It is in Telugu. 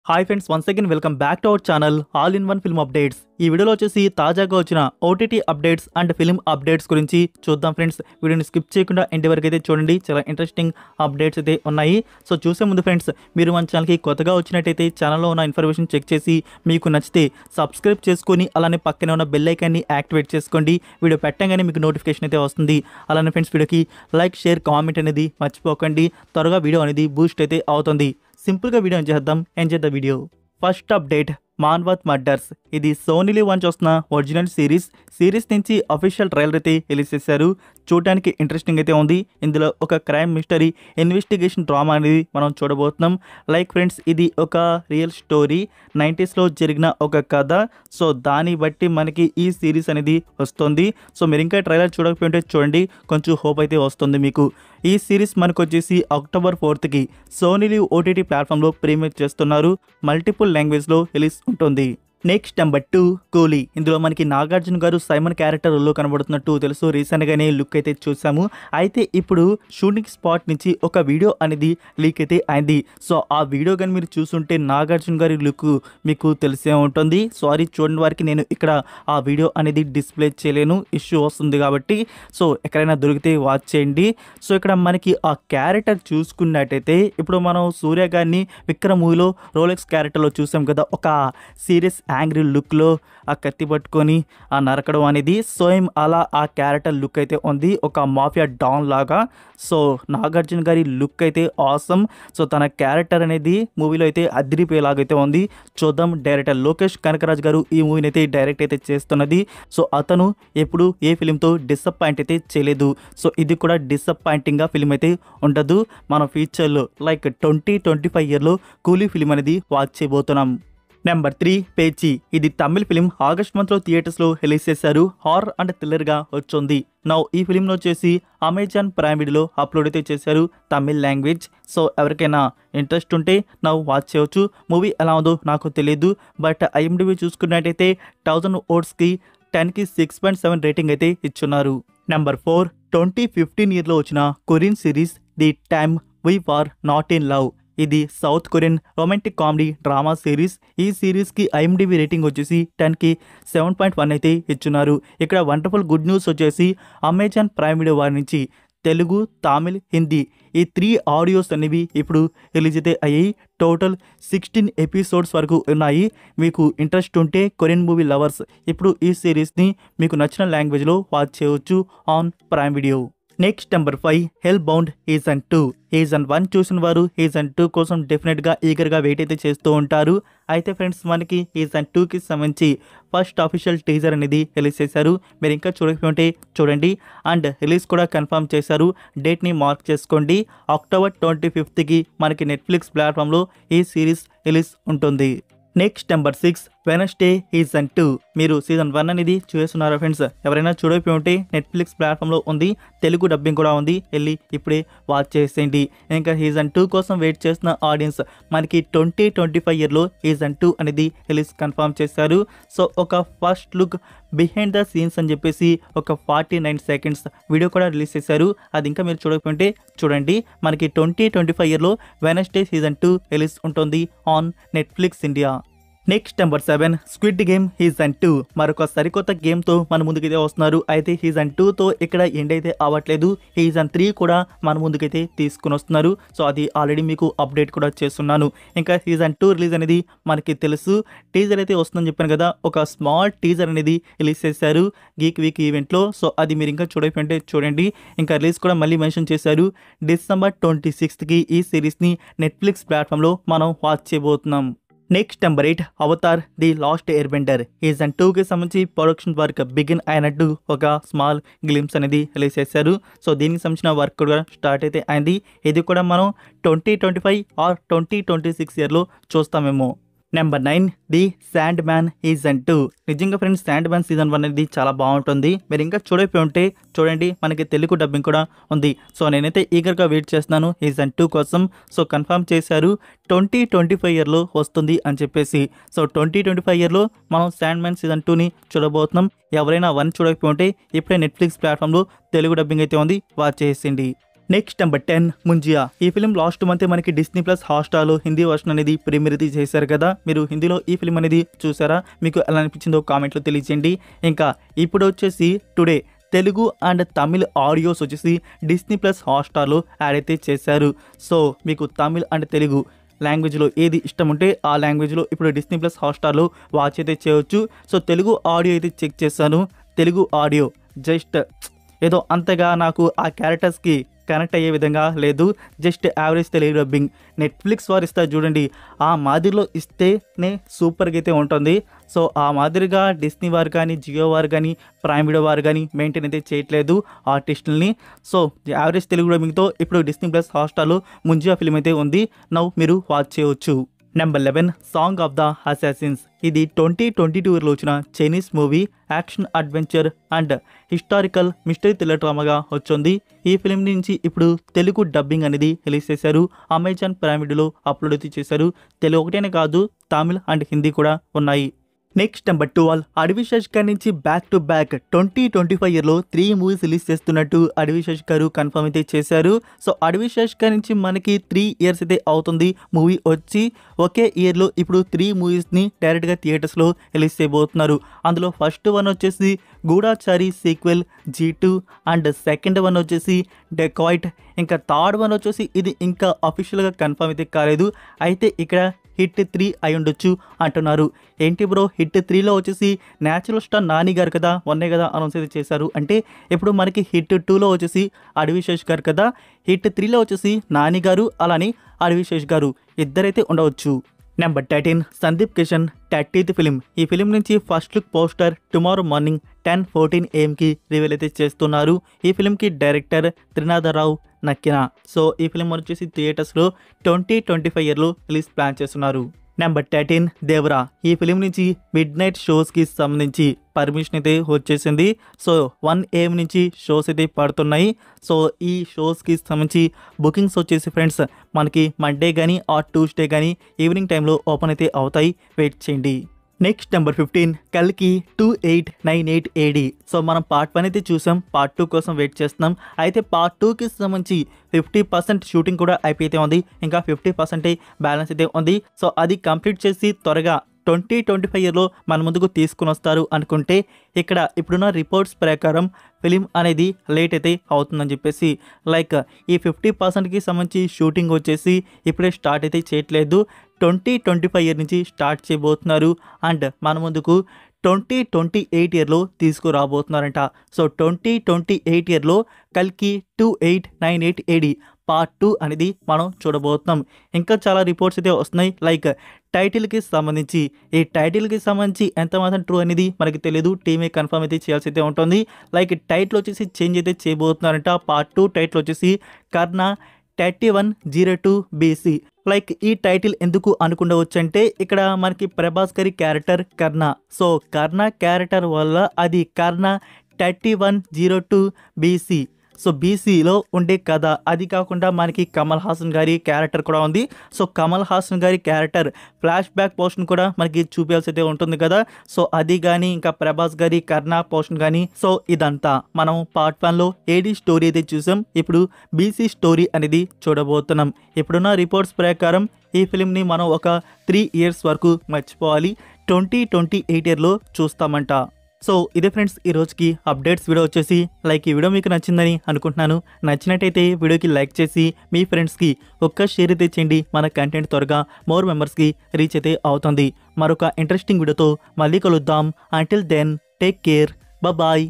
Hi friends, once again welcome back to our channel all in one film updates. ఈ వీడియోలో వచ్చేసి తాజాగా వచ్చిన OTT updates and film updates గురించి చూద్దాం ఫ్రెండ్స్. వీడియోని స్కిప్ చేయకుండా ఎండ్ వరకు అయితే చూడండి, చాలా ఇంట్రెస్టింగ్ అప్డేట్స్ అయితే ఉన్నాయి. సో చూసే ముందు ఫ్రెండ్స్, మీరు మన ఛానల్కి కొత్తగా వచ్చినట్టయితే ఛానల్లో ఉన్న ఇన్ఫర్మేషన్ చెక్ చేసి మీకు నచ్చితే సబ్స్క్రైబ్ చేసుకొని అలానే పక్కనే ఉన్న బెల్ ఐకాన్ని యాక్టివేట్ చేసుకోండి. వీడియో పెట్టగానే మీకు నోటిఫికేషన్ అయితే వస్తుంది. అలానే ఫ్రెండ్స్, వీడియోకి లైక్, షేర్, కామెంట్ అనేది మర్చిపోకండి. త్వరగా వీడియో అనేది బూస్ట్ అయితే అవుతుంది. సింపుల్గా video enjoy the video. First update, Manvat murders. ఇది సోనీ లివ్ నుంచి వస్తున్న ఒరిజినల్ సిరీస్ నుంచి అఫీషియల్ ట్రైలర్ అయితే రిలీజ్ చేశారు. చూడడానికి ఇంట్రెస్టింగ్ అయితే ఉంది. ఇందులో ఒక క్రైమ్ మిస్టరీ ఇన్వెస్టిగేషన్ డ్రామా అనేది మనం చూడబోతున్నాం. లైక్ ఫ్రెండ్స్, ఇది ఒక రియల్ స్టోరీ, 90s జరిగిన ఒక కథ. సో దాన్ని బట్టి మనకి ఈ సిరీస్ అనేది వస్తుంది. సో మీరు ఇంకా ట్రైలర్ చూడకపోతే చూడండి, కొంచెం హోప్ అయితే వస్తుంది మీకు. ఈ సిరీస్ మనకు వచ్చేసి October 4th Sony Liv OTT ప్లాట్ఫామ్లో ప్రీమియర్ చేస్తున్నారు. మల్టిపుల్ లాంగ్వేజ్లో రిలీజ్ ఉంటుంది. Next number 2, Coolie. ఇందులో మనకి నాగార్జున గారు సైమన్ క్యారెక్టర్లో కనబడుతున్నట్టు తెలుసు. రీసెంట్గానే లుక్ అయితే చూసాము. అయితే ఇప్పుడు షూటింగ్ స్పాట్ నుంచి ఒక వీడియో అనేది లీక్ అయితే అయింది. సో ఆ వీడియో కానీ మీరు చూస్తుంటే నాగార్జున గారి లుక్ మీకు తెలిసే ఉంటుంది. సారీ, చూడని వారికి నేను ఇక్కడ ఆ వీడియో అనేది డిస్ప్లే చేయలేను, ఇష్యూ వస్తుంది కాబట్టి. సో ఎక్కడైనా దొరికితే వాచ్ చేయండి. సో ఇక్కడ మనకి ఆ క్యారెక్టర్ చూసుకున్నట్టయితే, ఇప్పుడు మనం సూర్య గారిని విక్రమ్ మూవీలో రోలెక్స్ క్యారెక్టర్లో చూసాం కదా, ఒక సీరియస్ యాంగ్రీ లుక్లో ఆ కత్తి పట్టుకొని ఆ నరకడం అనేది సేమ్ అలా ఆ క్యారెక్టర్ లుక్ అయితే ఉంది, ఒక మాఫియా డాన్ లాగా. సో నాగార్జున గారి లుక్ అయితే ఆసమ్. సో తన క్యారెక్టర్ అనేది మూవీలో అయితే అదిరిపోయేలాగైతే ఉంది. చూద్దాం. డైరెక్టర్ లోకేష్ కనకరాజ్ గారు ఈ మూవీని అయితే డైరెక్ట్ అయితే చేస్తున్నది. సో అతను ఎప్పుడు ఏ ఫిలింతో డిసప్పాయింట్ అయితే చేయలేదు. సో ఇది కూడా డిసప్పాయింటింగ్గా ఫిలిం అయితే ఉండదు. మన ఫ్యూచర్లో లైక్ 2025 కూలీ ఫిలిం అనేది వాచ్ చేయబోతున్నాం. నెంబర్ 3, పేచి. ఇది తమిళ్ ఫిలిం. ఆగస్ట్ మంత్లో థియేటర్స్లో రిలీజ్ చేశారు. హారర్ అండ్ థ్రిల్లర్గా వచ్చింది. నౌ ఈ ఫిలింలో వచ్చేసి అమెజాన్ ప్రైమ్ వీడియోలో అప్లోడ్ అయితే చేశారు, తమిళ్ లాంగ్వేజ్. సో ఎవరికైనా ఇంట్రెస్ట్ ఉంటే నౌ వాచ్ చేయవచ్చు. మూవీ ఎలా ఉందో నాకు తెలియదు, బట్ IMDb చూసుకున్నట్టయితే 1000 ఓట్స్కి 10కి 6.7 రేటింగ్ అయితే ఇచ్చున్నారు. నెంబర్ 4, 2015 వచ్చిన Korean series the time we were not in love. ఇది south Korean romantic comedy drama series. ఈ సిరీస్కి IMDb రేటింగ్ వచ్చేసి 10కి 7.1 అయితే ఇచ్చున్నారు. ఇక్కడ వండర్ఫుల్ గుడ్ న్యూస్ వచ్చేసి అమెజాన్ ప్రైమ్ వీడియో వారి నుంచి తెలుగు, తమిళ్, హిందీ ఈ 3 ఆడియోస్ అనేవి ఇప్పుడు రిలీజ్ అయితే అయ్యాయి. టోటల్ 16 ఎపిసోడ్స్ వరకు ఉన్నాయి. మీకు ఇంట్రెస్ట్ ఉంటే కొరియన్ మూవీ లవర్స్ ఇప్పుడు ఈ సిరీస్ని మీకు నచ్చిన లాంగ్వేజ్లో వాచ్ చేయవచ్చు on prime video. Next number 5, hell bound season 2. Season 1 చూసిన వారు సీజన్ 2 కోసం డెఫినెట్గా ఈగర్గా వెయిట్ అయితే చేస్తూ ఉంటారు. అయితే ఫ్రెండ్స్, మనకి సీజన్ 2కి సంబంధించి ఫస్ట్ అఫీషియల్ టీజర్ అనేది రిలీజ్ చేశారు. మీరు ఇంకా చూడకపోతే చూడండి. అండ్ రిలీజ్ కూడా కన్ఫర్మ్ చేశారు. డేట్ని మార్క్ చేసుకోండి. October 25కి మనకి నెట్ఫ్లిక్స్ ప్లాట్ఫామ్లో ఈ సిరీస్ రిలీజ్ ఉంటుంది. Next number 6, Wednesday season 2. మీరు సీజన్ 1 అనేది చూస్తున్నారా ఫ్రెండ్స్? ఎవరైనా చూడకపోయి ఉంటే నెట్ఫ్లిక్స్ ప్లాట్ఫామ్లో ఉంది, తెలుగు డబ్బింగ్ కూడా ఉంది, వెళ్ళి ఇప్పుడే వాచ్ చేసేయండి. ఇంకా సీజన్ 2 కోసం వెయిట్ చేస్తున్న ఆడియన్స్ మనకి 2025 సీజన్ 2 అనేది రిలీజ్ కన్ఫర్మ్ చేశారు. సో ఒక first look behind the scenes అని చెప్పేసి ఒక 49 seconds వీడియో కూడా రిలీజ్ చేశారు. అది ఇంకా మీరు చూడకపోతే చూడండి. మనకి 2025 వెనస్డే సీజన్ 2 రిలీజ్ ఉంటుంది on Netflix India. Next number 7, squid game season 2. మరొక సరికొత్త గేమ్తో మన ముందుకైతే వస్తున్నారు. అయితే సీజన్ 2తో ఇక్కడ ఎండ్ అయితే అవ్వట్లేదు. సీజన్ 3 కూడా మన ముందుకైతే తీసుకుని వస్తున్నారు. సో అది ఆల్రెడీ మీకు అప్డేట్ కూడా చేస్తున్నాను. ఇంకా సీజన్ 2 రిలీజ్ అనేది మనకి తెలుసు. టీజర్ అయితే వస్తుందని చెప్పాను కదా, ఒక స్మాల్ టీజర్ అనేది రిలీజ్ చేశారు గీక్ వీక్ ఈవెంట్లో. సో అది మీరు ఇంకా చూడకపోతే చూడండి. ఇంకా రిలీజ్ కూడా మళ్ళీ మెన్షన్ చేశారు. December 26కి ఈ సిరీస్ని నెట్ఫ్లిక్స్ ప్లాట్ఫామ్లో మనం వాచ్ చేయబోతున్నాం. Next number 8, Avatar the last airbender. Season 2కి సంబంధించి ప్రొడక్షన్ వర్క్ బిగిన్ అయినట్టు ఒక స్మాల్ గ్లిమ్స్ అనేది రిలీజ్ చేశారు. సో దీనికి సంబంధించిన వర్క్ కూడా స్టార్ట్ అయితే అయింది. ఇది కూడా మనం 2025 ఆర్ 2026 చూస్తామేమో. Number 9, the sandman season 2. నిజంగా ఫ్రెండ్స్, శాండ్ మ్యాన్ సీజన్ 1 అనేది చాలా బాగుంటుంది. మీరు ఇంకా చూడకపోయి ఉంటే చూడండి. మనకి తెలుగు డబ్బింగ్ కూడా ఉంది. సో నేనైతే ఈగర్గా వెయిట్ చేస్తున్నాను సీజన్ 2 కోసం. సో కన్ఫర్మ్ చేశారు 2025 వస్తుంది అని చెప్పేసి. సో 2025 మనం శాండ్ మ్యాన్ సీజన్ 2ని చూడబోతున్నాం. ఎవరైనా 1 చూడకపోయి ఉంటే ఇప్పుడే నెట్ఫ్లిక్స్ ప్లాట్ఫామ్లో తెలుగు డబ్బింగ్ అయితే ఉంది, వాచ్ చేసేయండి. Next number 10 Munjya. ఈ ఫిలిం లాస్ట్ మంత్ మనకి డిస్నీ ప్లస్ హాట్‌స్టార్‌లో హిందీ వర్షన్ అనేది ప్రీమియర్ అయితే చేశారు కదా. మీరు హిందీలో ఈ ఫిలిం అనేది చూసారా? మీకు ఎలా అనిపించిందో కామెంట్లో తెలియజేయండి. ఇంకా ఇప్పుడు వచ్చేసి today Telugu and Tamil audios వచ్చేసి డిస్నీ ప్లస్ హాట్‌స్టార్‌లో యాడ్ అయితే చేశారు. సో మీకు తమిళ్ అండ్ తెలుగు లాంగ్వేజ్లో ఏది ఇష్టం ఉంటే ఆ లాంగ్వేజ్లో ఇప్పుడు డిస్నీ ప్లస్ హాట్‌స్టార్‌లో వాచ్ అయితే చేయవచ్చు. సో తెలుగు ఆడియో అయితే చెక్ చేశాను. తెలుగు ఆడియో జస్ట్ ఏదో అంతగా నాకు ఆ క్యారెక్టర్స్కి కనెక్ట్ అయ్యే విధంగా లేదు. Just average Telugu dubbing Netflix వారు ఇస్తారు చూడండి, ఆ మాదిరిలో ఇస్తేనే సూపర్గా అయితే ఉంటుంది. సో ఆ మాదిరిగా డిస్నీ వారు కానీ జియో వారు కానీ ప్రైమ్ వీడియో వారు కానీ మెయింటైన్ అయితే చేయట్లేదు ఆర్టిస్టులని. సో యావరేజ్ తెలుగు డబ్బింగ్తో ఇప్పుడు డిస్నీ ప్లస్ హాట్‌స్టార్‌లో ముంజియా ఫిలిం అయితే ఉంది. నౌ మీరు వాచ్ చేయవచ్చు. Number 11 song of the assassins. ఇది 2022లో వచ్చిన Chinese movie action adventure and historical mystery thriller డ్రామాగా వచ్చింది. ఈ ఫిలిం నుంచి ఇప్పుడు తెలుగు డబ్బింగ్ అనేది రిలీజ్ చేశారు. అమెజాన్ ప్రైమ్ వీడియోలో అప్లోడ్ అయితే చేశారు. తెలుగు ఒకటేనే కాదు, తమిళ్ అండ్ హిందీ కూడా ఉన్నాయి. నెక్స్ట్ నెంబర్ 12 అడవి శేష్ గారి నుంచి బ్యాక్ టు బ్యాక్ 2025 ఇయర్లో 3 మూవీస్ రిలీజ్ చేస్తున్నట్టు అడవి శేష్ గారు కన్ఫర్మ్ అయితే చేశారు. సో అడవి శేష్ గారి నుంచి మనకి 3 ఇయర్స్ అయితే అవుతుంది మూవీ వచ్చి. ఒకే ఇయర్లో ఇప్పుడు 3 మూవీస్ని డైరెక్ట్గా థియేటర్స్లో రిలీజ్ చేయబోతున్నారు. అందులో ఫస్ట్ వన్ వచ్చేసి Goodachari sequel G2 and second one వచ్చేసి డెకాయిట్. ఇంకా థర్డ్ వన్ వచ్చేసి ఇది ఇంకా అఫీషియల్గా కన్ఫర్మ్ అయితే కాలేదు. అయితే ఇక్కడ హిట్ 3 అయి ఉండొచ్చు అంటున్నారు. ఏంటి బ్రో హిట్ 3లో వచ్చేసి న్యాచురల్ స్టార్ నాని గారు కదా, వన్నే కదా అనౌన్స్ అయితే చేశారు. అంటే ఇప్పుడు మనకి హిట్ 2లో వచ్చేసి అడవి శేష్ గారు కదా, హిట్ 3లో వచ్చేసి నాని గారు అలానే అడవి శేష్ గారు ఇద్దరైతే ఉండవచ్చు. Number 13 Sandeep Kishan 30th film. ఈ ఫిలిం నుంచి first look poster tomorrow morning 10:14 AM reveal అయితే చేస్తున్నారు. ఈ ఫిలింకి డైరెక్టర్ త్రినాథరావు నక్కిన. సో ఈ ఫిలిం వచ్చేసి థియేటర్స్లో 2025 ఇయర్లో రిలీజ్ ప్లాన్ చేస్తున్నారు. నెంబర్ 13 దేవరా. ఈ ఫిలిం నుంచి మిడ్ నైట్ షోస్కి సంబంధించి పర్మిషన్ అయితే వచ్చేసింది. సో 1 AM నుంచి షోస్ అయితే పడుతున్నాయి. సో ఈ షోస్కి సంబంధించి బుకింగ్స్ వచ్చేసి ఫ్రెండ్స్ మనకి మండే కానీ ఆర్ ట్యూస్డే కానీ ఈవినింగ్ టైంలో ఓపెన్ అయితే అవుతాయి. వెయిట్ చేయండి. నెక్స్ట్ నెంబర్ 15 కల్కి 2898 AD. సో మనం పార్ట్ 1 అయితే చూసాం, పార్ట్ 2 కోసం వెయిట్ చేస్తున్నాం. అయితే పార్ట్ 2కి సంబంధించి 50% షూటింగ్ కూడా అయిపోతే ఉంది, ఇంకా 50% బ్యాలెన్స్ అయితే ఉంది. సో అది కంప్లీట్ చేసి త్వరగా 2025 ఇయర్లో మన ముందుకు తీసుకుని వస్తారు అనుకుంటే ఇక్కడ ఇప్పుడున్న రిపోర్ట్స్ ప్రకారం ఫిలిం అనేది లేట్ అయితే అవుతుందని చెప్పేసి, లైక్ ఈ 50%కి సంబంధించి షూటింగ్ వచ్చేసి ఇప్పుడే స్టార్ట్ అయితే చేయట్లేదు, 2025 ఇయర్ నుంచి స్టార్ట్ చేయబోతున్నారు. అండ్ మన ముందుకు 2028 ఇయర్లో తీసుకురాబోతున్నారంట. సో 2028 ఇయర్లో కల్కి 2898 AD పార్ట్ 2 అనేది మనం చూడబోతున్నాం. ఇంకా చాలా రిపోర్ట్స్ అయితే వస్తున్నాయి, లైక్ టైటిల్కి సంబంధించి. ఈ టైటిల్కి సంబంధించి ఎంత మాత్రం ట్రూ అనేది మనకి తెలియదు, టీమే కన్ఫర్మ్ అయితే చేయాల్సి అయితే ఉంటుంది. లైక్ టైటిల్ వచ్చేసి చేంజ్ అయితే చేయబోతున్నారంట. పార్ట్ 2 టైటిల్ వచ్చేసి కర్ణ 3102 BC. లైక్ ఈ టైటిల్ ఎందుకు అనుకుండవచ్చు అంటే ఇక్కడ మనకి ప్రభాస్ గారి క్యారెక్టర్ కర్ణ. సో కర్ణ క్యారెక్టర్ వల్ల అది కర్ణ 3102 BC. సో బీసీలో ఉండే కథ. అది కాకుండా మనకి కమల్ హాసన్ గారి క్యారెక్టర్ కూడా ఉంది. సో కమల్ హాసన్ గారి క్యారెక్టర్ ఫ్లాష్ బ్యాక్ పోర్షన్ కూడా మనకి చూపించాల్సి అయితే ఉంటుంది కదా. సో అది కానీ ఇంకా ప్రభాస్ గారి కర్ణ పోర్షన్ కానీ. సో ఇదంతా మనం పార్ట్ 1లో ఏడీ స్టోరీ అయితే చూసాం, ఇప్పుడు బీసీ స్టోరీ అనేది చూడబోతున్నాం. ఇప్పుడున్న రిపోర్ట్స్ ప్రకారం ఈ ఫిలింని మనం ఒక 3 ఇయర్స్ వరకు మర్చిపోవాలి, 2028 ఇయర్లో చూస్తామంట. సో ఇదే ఫ్రెండ్స్ ఈ రోజుకి అప్డేట్స్ వీడియో వచ్చేసి. లైక్ ఈ వీడియో మీకు నచ్చిందని అనుకుంటున్నాను. నచ్చినట్టయితే వీడియోకి లైక్ చేసి మీ ఫ్రెండ్స్కి ఒక్క షేర్ అయితే చేయండి. మన కంటెంట్ త్వరగా మోర్ మెంబర్స్కి రీచ్ అయితే అవుతుంది. మరొక ఇంట్రెస్టింగ్ వీడియోతో మళ్ళీ కలుద్దాం. Until then take care, bye.